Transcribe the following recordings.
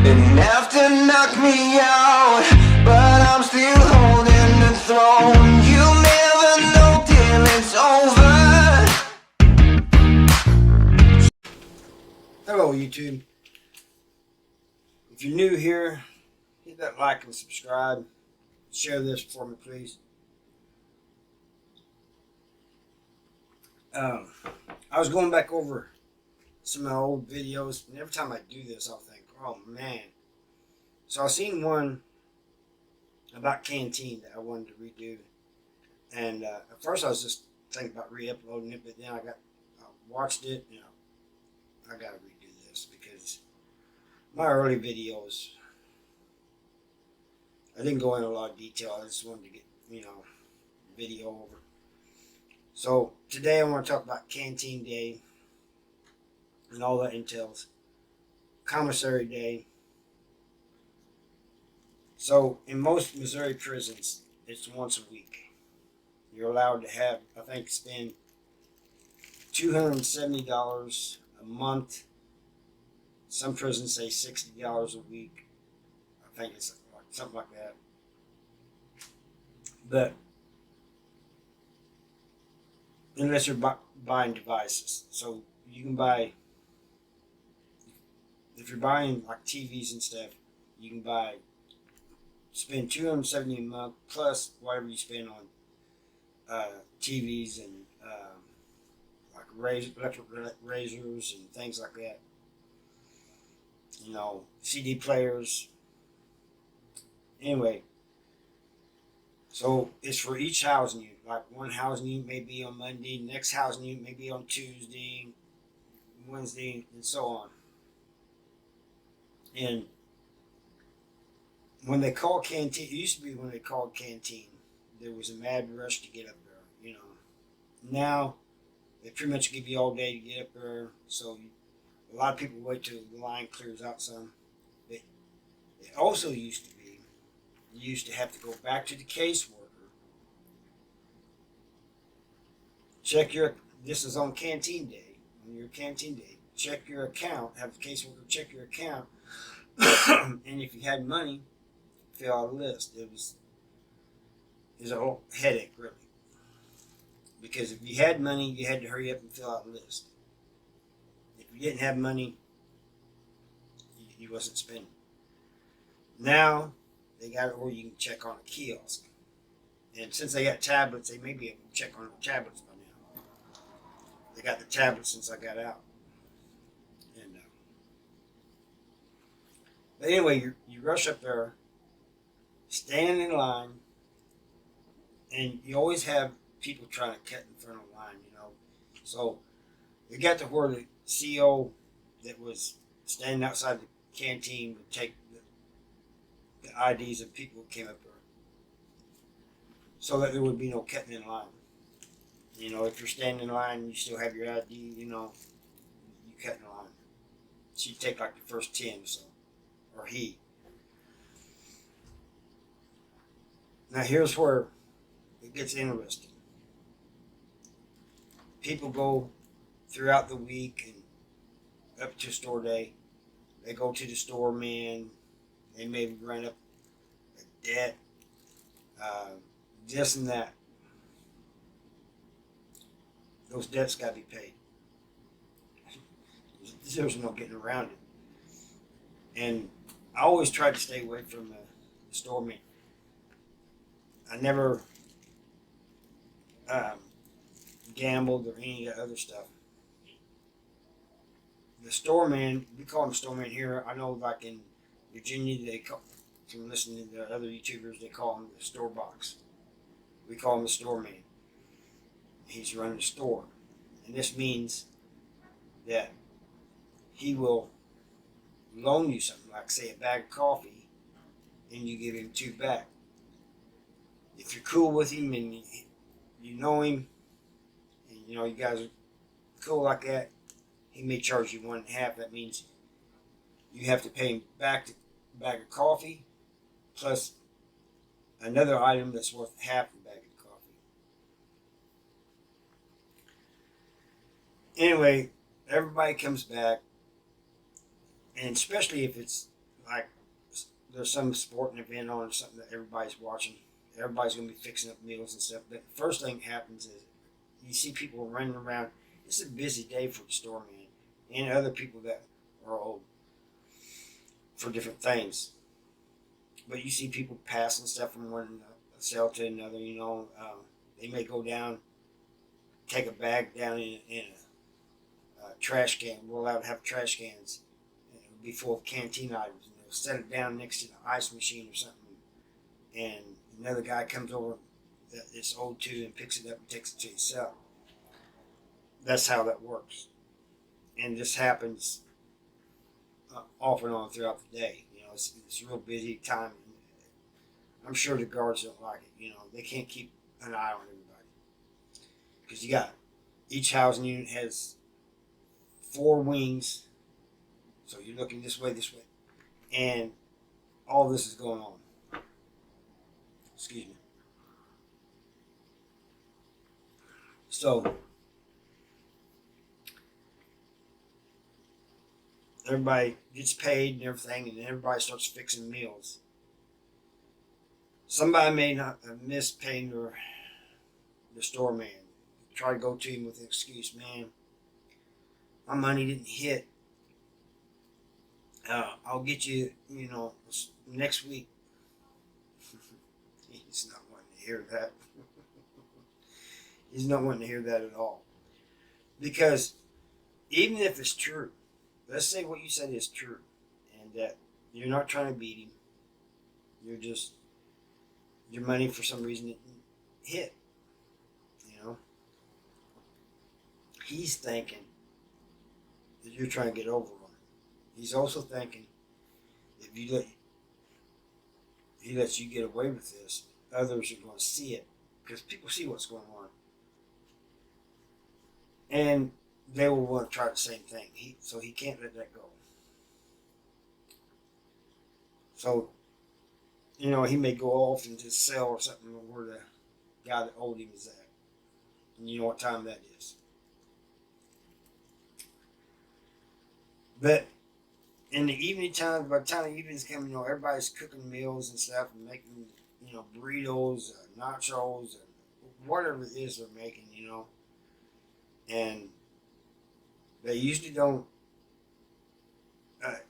Enough to knock me out, but I'm still holding the throne. You'll never know till it's over. Hello YouTube. If you're new here, hit that like and subscribe. Share this for me, please. I was going back over some of my old videos, and every time I do this, I'll think, oh man. So I seen one about Canteen that I wanted to redo, and at first I was just thinking about re-uploading it, but then I watched it, and I gotta redo this because my early videos, I didn't go into a lot of detail. I just wanted to get video over. So today I want to talk about Canteen Day and all that entails. Commissary Day. So in most Missouri prisons, it's once a week. You're allowed to have, I think, spend $270 a month. Some prisons say $60 a week. I think it's something like that. But unless you're buying devices, so you can buy. If you're buying like TVs and stuff, you can spend $270 a month plus whatever you spend on TVs and like electric razors and things like that. CD players. Anyway, so it's for each housing unit. Like one housing unit may be on Monday, next housing unit may be on Tuesday, Wednesday, and so on. And when they call Canteen, it used to be when they called Canteen, there was a mad rush to get up there, Now, they pretty much give you all day to get up there, so a lot of people wait till the line clears out some. But it also used to be, you used to have to go back to the caseworker, this is on Canteen Day, on your Canteen Day, check your account, have the caseworker check your account, and if you had money, fill out a list. It was a whole headache, really. Because if you had money, you had to hurry up and fill out a list. If you didn't have money, you wasn't spending. Now, they got it where you can check on a kiosk. And since they got tablets, they may be able to check on the tablets by now. They got the tablets since I got out. But anyway, you rush up there, stand in line, and you always have people trying to cut in front of the line, So it got to where the CO that was standing outside the canteen would take the IDs of people who came up there so that there would be no cutting in line. If you're standing in line and you still have your ID, you cut in line. So you take like the first 10 or so. Or he. Now here's where it gets interesting. People go throughout the week and up to store day. They go to the storeman. They may run up a debt, this and that. Those debts got to be paid. There's no getting around it. And I always tried to stay away from the storeman. I never gambled or any of the other stuff. The storeman, we call him storeman here. I know like in Virginia, from listening to other YouTubers, they call him the store box. We call him the storeman. He's running a store. And this means that he will loan you something, like say a bag of coffee, and you give him 2 back. If you're cool with him and you know him, and you guys are cool like that, he may charge you 1.5. That means you have to pay him back the bag of coffee plus another item that's worth half the bag of coffee. Anyway, everybody comes back. And especially if it's like there's some sporting event on or something that everybody's watching. Everybody's gonna be fixing up meals and stuff. But the first thing happens is you see people running around. It's a busy day for the storeman and other people that are old for different things. But you see people passing stuff from one cell to another. They may go down, take a bag down in a trash can. We're allowed to have trash cans be full of canteen items. And they'll set it down next to the ice machine or something. And another guy comes over that it's old too and picks it up and takes it to his cell. That's how that works. And this happens off and on throughout the day. It's a real busy time. I'm sure the guards don't like it. They can't keep an eye on everybody. Because you got each housing unit has 4 wings. So you're looking this way. And all this is going on. Excuse me. So everybody gets paid and everything, and then everybody starts fixing meals. Somebody may not have missed paying the store man. Try to go to him with an excuse, man. My money didn't hit. I'll get you, next week. He's not wanting to hear that. He's not wanting to hear that at all. Because even if it's true, let's say what you said is true, and that you're not trying to beat him. You're just, your money for some reason didn't hit. He's thinking that you're trying to get over on him. He's also thinking if he lets you get away with this, others are going to see it, because people see what's going on, and they will want to try the same thing. So he can't let that go. So, he may go off into his cell or something where the guy that owed him is at. And you know what time that is. But in the evening time, by the time the evening's coming, everybody's cooking meals and stuff and making, burritos, nachos, whatever it is they're making, And they usually don't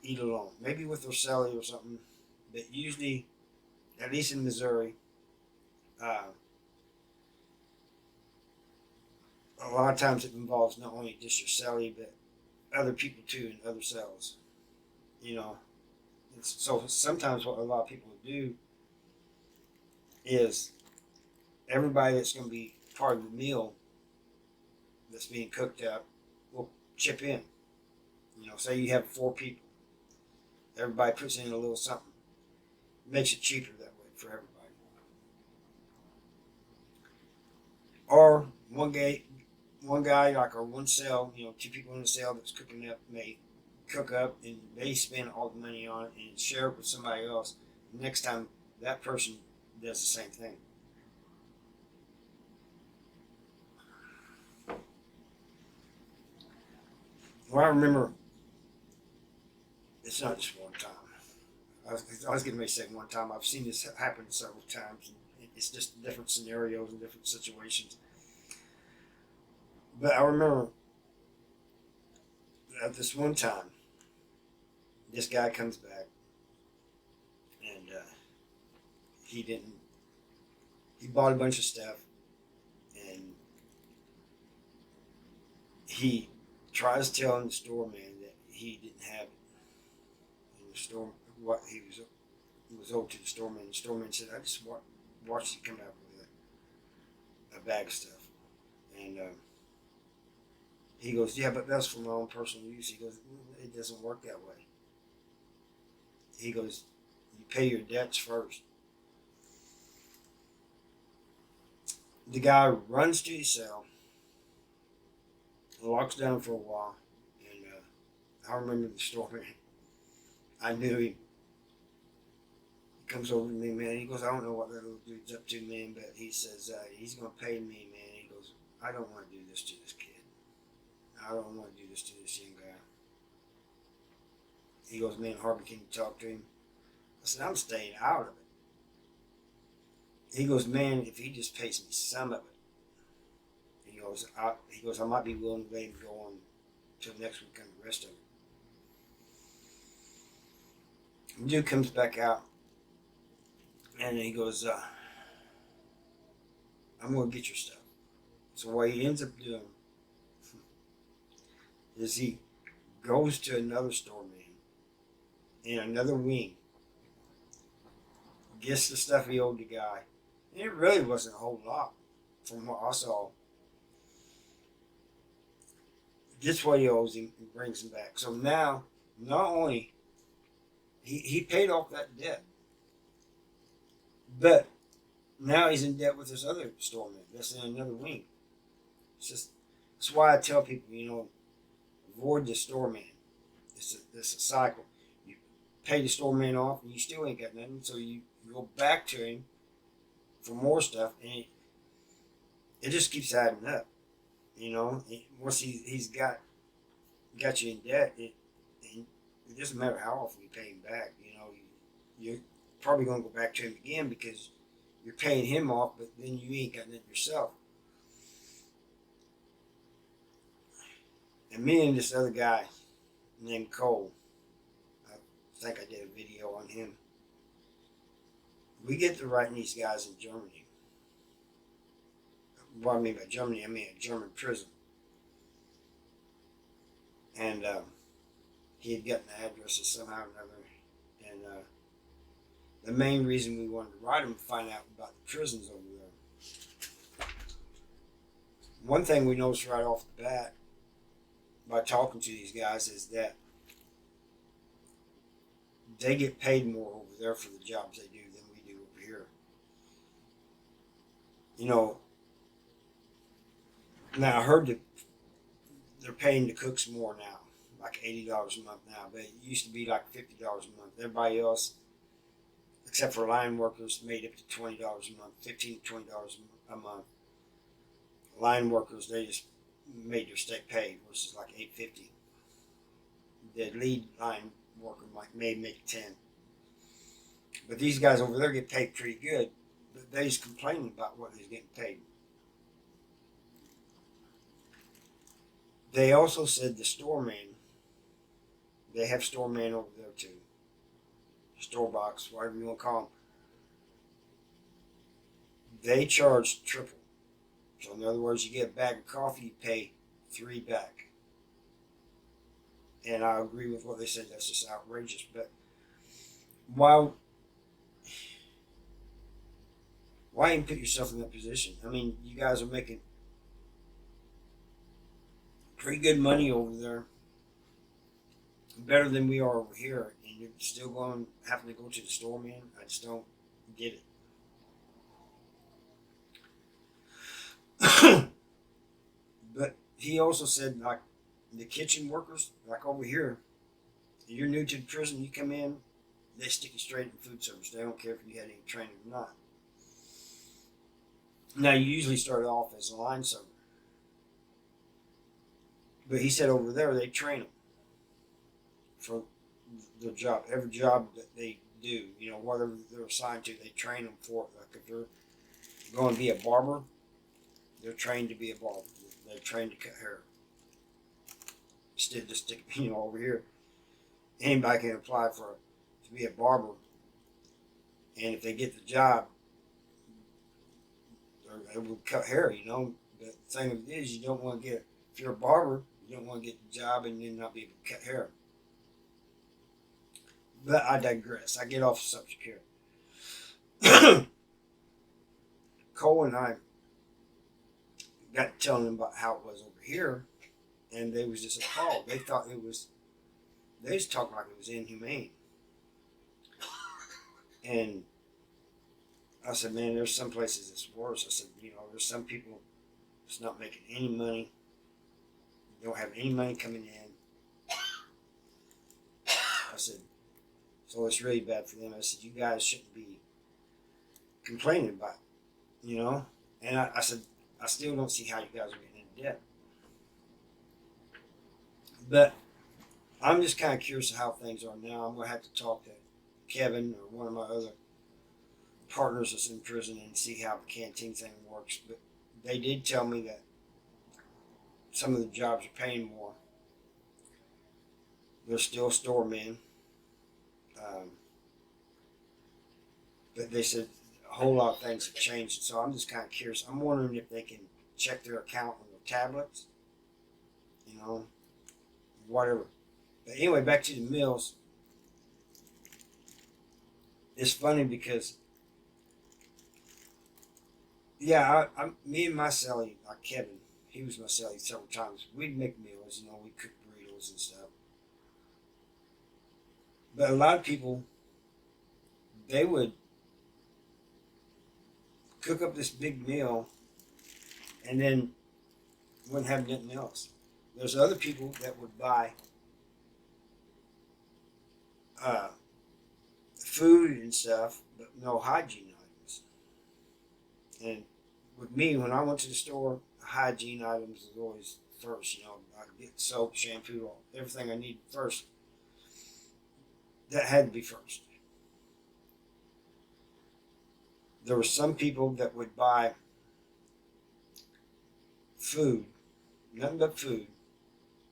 eat alone. Maybe with their celly or something. But usually, at least in Missouri, a lot of times it involves not only just your celly, but other people too in other cells. So sometimes what a lot of people do is everybody that's going to be part of the meal that's being cooked up will chip in. Say you have 4 people. Everybody puts in a little something. It makes it cheaper that way for everybody. Or one guy, or one cell, 2 people in the cell that's cooking up may cook up and they spend all the money on it and share it with somebody else. Next time, that person does the same thing. Well, I remember, it's not just one time. I was getting ready to say one time. I've seen this happen several times. And it's just different scenarios and different situations. But I remember at this one time, this guy comes back, and he bought a bunch of stuff, and he tries telling the storeman that he didn't have it. And the store, what he was owed to the storeman. The storeman said, "I just watched you come out with a bag of stuff," and he goes, "Yeah, but that's for my own personal use." He goes, "It doesn't work that way." He goes, "You pay your debts first." The guy runs to his cell, locks down for a while, and I remember the story. I knew him. He comes over to me, man. He goes, "I don't know what that little dude's up to, man, but he says he's going to pay me, man." He goes, "I don't want to do this to this kid. I don't want to do this to this young guy." He goes, man, Harvey, can you talk to him? I said, I'm staying out of it. He goes, man, if he just pays me some of it. He goes, I might be willing to let him go on till next week on the rest of it. The dude comes back out, and he goes, I'm going to get your stuff. So what he ends up doing is he goes to another storeman in another wing, gets the stuff he owed the guy, and it really wasn't a whole lot from what I saw. Gets what he owes him and brings him back. So now, not only he paid off that debt, but now he's in debt with this other storeman that's in another wing. It's just, that's why I tell people, avoid the storeman. It's a cycle. You pay the storeman off and you still ain't got nothing, so you go back to him for more stuff, and it just keeps adding up. Once he's got you in debt, it doesn't matter how often you pay him back. You're probably going to go back to him again because you're paying him off, but then you ain't got nothing yourself. And me and this other guy named Cole, I think I did a video on him. We get to writing these guys in Germany. What I mean by Germany, I mean a German prison. And he had gotten the addresses somehow or another. And the main reason we wanted to write him to find out about the prisons over there. One thing we noticed right off the bat by talking to these guys is that they get paid more over there for the jobs they do than we do over here. Now I heard that they're paying the cooks more now, like $80 a month now, but it used to be like $50 a month. Everybody else, except for line workers, made up to $20 a month, $15 to $20 a month. Line workers, they just made their state pay, which is like $8.50. The lead line worker may make 10. But these guys over there get paid pretty good, but they just complaining about what they're getting paid. They also said the storeman, they have storeman over there too. Store box, whatever you want to call them. They charge triple. So in other words, you get a bag of coffee, you pay $3 back. And I agree with what they said, that's just outrageous. But why even put yourself in that position? I mean, you guys are making pretty good money over there, better than we are over here, and you're still having to go to the store, man. I just don't get it. But he also said, like, the kitchen workers, like over here, you're new to the prison, you come in, they stick you straight in food service. They don't care if you had any training or not. Now, you usually start off as a line server. But he said over there, they train them for their job. Every job that they do, whatever they're assigned to, they train them for it. Like if they're going to be a barber, they're trained to be a barber. They're trained to cut hair. Instead of just stick, over here, anybody can apply to be a barber. And if they get the job, they will cut hair, The thing of it is, you don't want to get, if you're a barber, you don't want to get the job and then not be able to cut hair. But I digress. I get off the subject here. Cole and I got telling them about how it was over here, and they was just appalled. They thought they was talking like it was inhumane. And I said, man, there's some places it's worse. I said, there's some people that's not making any money. Don't have any money coming in. I said, so it's really bad for them. I said, you guys shouldn't be complaining about it, And I said, I still don't see how you guys are getting in debt. But I'm just kind of curious of how things are now. I'm gonna have to talk to Kevin or one of my other partners that's in prison and see how the canteen thing works. But they did tell me that some of the jobs are paying more. They're still storemen, um, but they said a whole lot of things have changed. So I'm just kind of curious. I'm wondering if they can check their account on their tablets, you know, whatever. But anyway, back to the meals. It's funny because, yeah, me and my cellie, like Kevin, he was my cellie several times. We'd make meals, you know, we'd cook burritos and stuff. But a lot of people, they would cook up this big meal and then wouldn't have nothing else. There's other people that would buy uh, food and stuff, but no hygiene items. And with me, when I went to the store, hygiene items is always first. You know, I get soap, shampoo, everything I need first. That had to be first. There were some people that would buy food, nothing but food,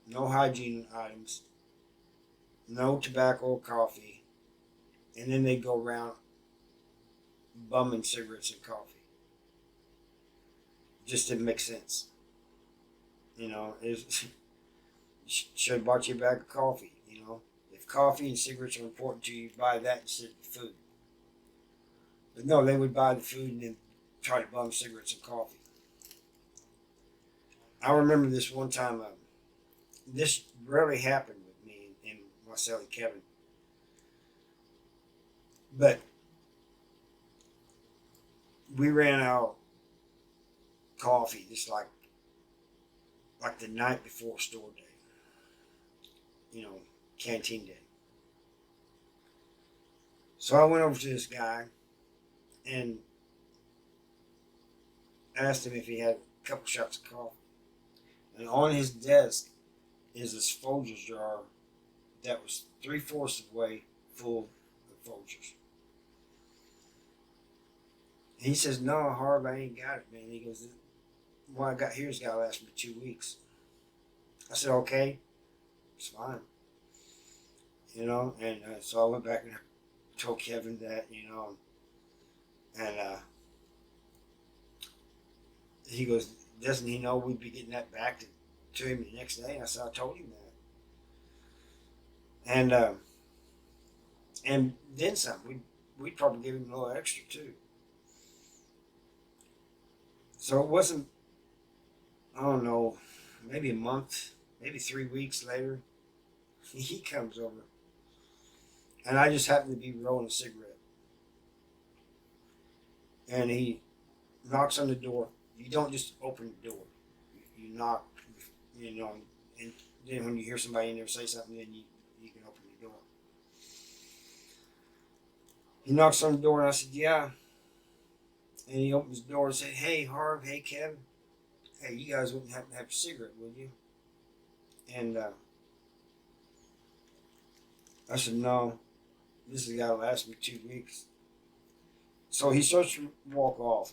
no hygiene items, no tobacco or coffee, and then they'd go around bumming cigarettes and coffee. Just didn't make sense. You know, it should have bought you a bag of coffee. You know, if coffee and cigarettes are important to you, buy that instead of food. But no, they would buy the food and then try to bum cigarettes and coffee. I remember this one time. This rarely happened with me and my cellie Kevin, but we ran out of coffee just like the night before store day. You know, canteen day. So I went over to this guy and asked him if he had a couple shots of coffee. And on his desk is this Folgers jar that was 3/4 of the way full of Folgers. And he says, "No, Harv, I ain't got it, man." He goes, "What I got here's got to last me 2 weeks." I said, "Okay, it's fine." You know, and so I went back and told Kevin that, you know, and he goes, "Doesn't he know we'd be getting that back to him the next day?" I said, "I told him that." And then some. We'd probably give him a little extra too. So it wasn't, I don't know, maybe a month, maybe 3 weeks later, he comes over. And I just happened to be rolling a cigarette. And he knocks on the door. You don't just open the door. You knock, you know, and then when you hear somebody in there say something, then you can open the door. He knocks on the door and I said, "Yeah." And he opens the door and said, "Hey, Harv, hey, Kevin. Hey, you guys wouldn't happen to have a cigarette, would you?" And I said, "No, this has got to last me 2 weeks." So he starts to walk off.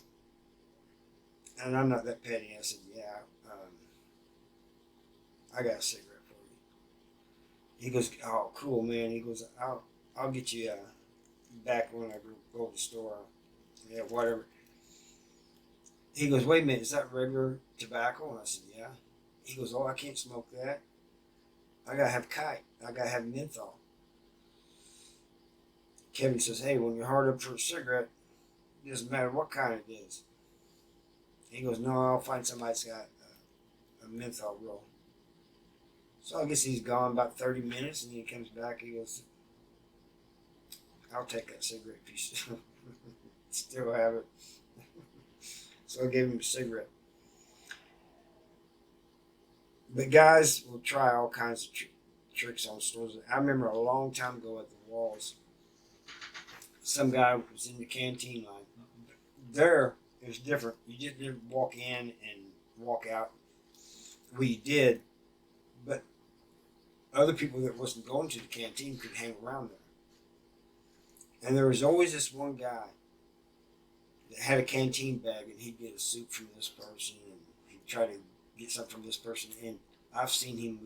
And I'm not that petty. I said, "Yeah, I got a cigarette for you." He goes, "Oh, cool, man." He goes, I'll get you back when I go to the store. Yeah, whatever." He goes, "Wait a minute, is that regular tobacco?" And I said, "Yeah." He goes, "Oh, I can't smoke that. I gotta have kite. I gotta have menthol." Kevin says, "Hey, when you're hard up for a cigarette, it doesn't matter what kind it is." He goes, "No, I'll find somebody that's got a menthol roll." So I guess he's gone about 30 minutes, and he comes back. He goes, "I'll take that cigarette piece." Still have it. So I gave him a cigarette. But guys will try all kinds of tricks on stores. I remember a long time ago at the Walls, some guy was in the canteen line. There, it was different. You just didn't walk in and walk out. Well, you did, but other people that wasn't going to the canteen could hang around there. And there was always this one guy that had a canteen bag, and he'd get a soup from this person, and he'd try to get something from this person. And I've seen him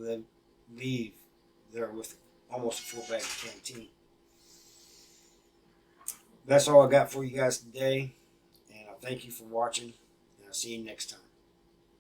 leave there with almost a full bag of canteen. That's all I got for you guys today, and I thank you for watching, and I'll see you next time.